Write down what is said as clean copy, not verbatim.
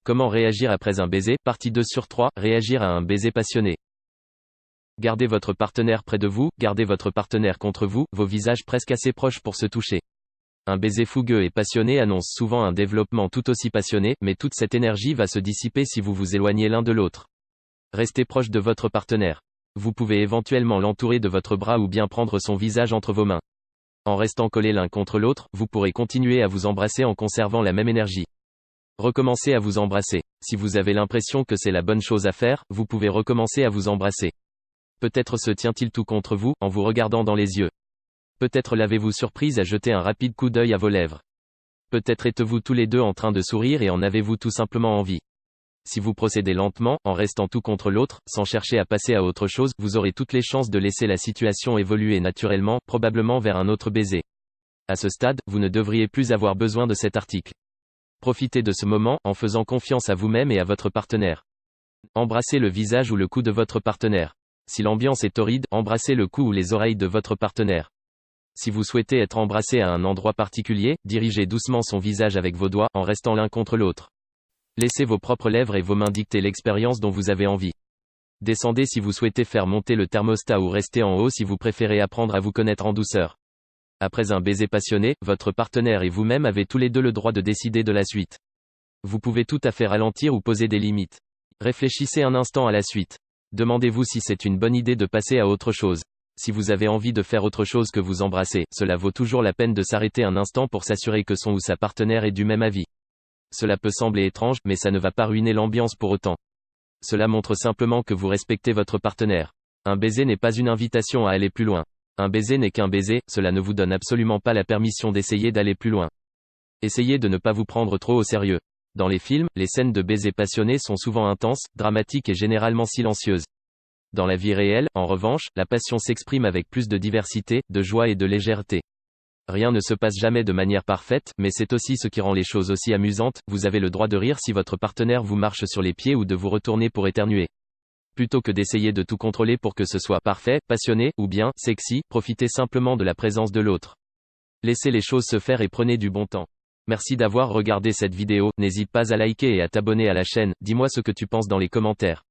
Comment réagir après un baiser, partie 2 sur 3, réagir à un baiser passionné. Gardez votre partenaire près de vous, gardez votre partenaire contre vous, vos visages presque assez proches pour se toucher. Un baiser fougueux et passionné annonce souvent un développement tout aussi passionné, mais toute cette énergie va se dissiper si vous vous éloignez l'un de l'autre. Restez proche de votre partenaire. Vous pouvez éventuellement l'entourer de votre bras ou bien prendre son visage entre vos mains. En restant collés l'un contre l'autre, vous pourrez continuer à vous embrasser en conservant la même énergie. Recommencez à vous embrasser. Si vous avez l'impression que c'est la bonne chose à faire, vous pouvez recommencer à vous embrasser. Peut-être se tient-il tout contre vous, en vous regardant dans les yeux. Peut-être l'avez-vous surprise à jeter un rapide coup d'œil à vos lèvres. Peut-être êtes-vous tous les deux en train de sourire et en avez-vous tout simplement envie. Si vous procédez lentement, en restant tout contre l'autre, sans chercher à passer à autre chose, vous aurez toutes les chances de laisser la situation évoluer naturellement, probablement vers un autre baiser. À ce stade, vous ne devriez plus avoir besoin de cet article. Profitez de ce moment, en faisant confiance à vous-même et à votre partenaire. Embrassez le visage ou le cou de votre partenaire. Si l'ambiance est torride, embrassez le cou ou les oreilles de votre partenaire. Si vous souhaitez être embrassé à un endroit particulier, dirigez doucement son visage avec vos doigts, en restant l'un contre l'autre. Laissez vos propres lèvres et vos mains dicter l'expérience dont vous avez envie. Descendez si vous souhaitez faire monter le thermostat ou restez en haut si vous préférez apprendre à vous connaître en douceur. Après un baiser passionné, votre partenaire et vous-même avez tous les deux le droit de décider de la suite. Vous pouvez tout à fait ralentir ou poser des limites. Réfléchissez un instant à la suite. Demandez-vous si c'est une bonne idée de passer à autre chose. Si vous avez envie de faire autre chose que vous embrasser, cela vaut toujours la peine de s'arrêter un instant pour s'assurer que son ou sa partenaire est du même avis. Cela peut sembler étrange, mais ça ne va pas ruiner l'ambiance pour autant. Cela montre simplement que vous respectez votre partenaire. Un baiser n'est pas une invitation à aller plus loin. Un baiser n'est qu'un baiser, cela ne vous donne absolument pas la permission d'essayer d'aller plus loin. Essayez de ne pas vous prendre trop au sérieux. Dans les films, les scènes de baisers passionnés sont souvent intenses, dramatiques et généralement silencieuses. Dans la vie réelle, en revanche, la passion s'exprime avec plus de diversité, de joie et de légèreté. Rien ne se passe jamais de manière parfaite, mais c'est aussi ce qui rend les choses aussi amusantes. Vous avez le droit de rire si votre partenaire vous marche sur les pieds ou de vous retourner pour éternuer. Plutôt que d'essayer de tout contrôler pour que ce soit parfait, passionné, ou bien, sexy, profitez simplement de la présence de l'autre. Laissez les choses se faire et prenez du bon temps. Merci d'avoir regardé cette vidéo, n'hésite pas à liker et à t'abonner à la chaîne, dis-moi ce que tu penses dans les commentaires.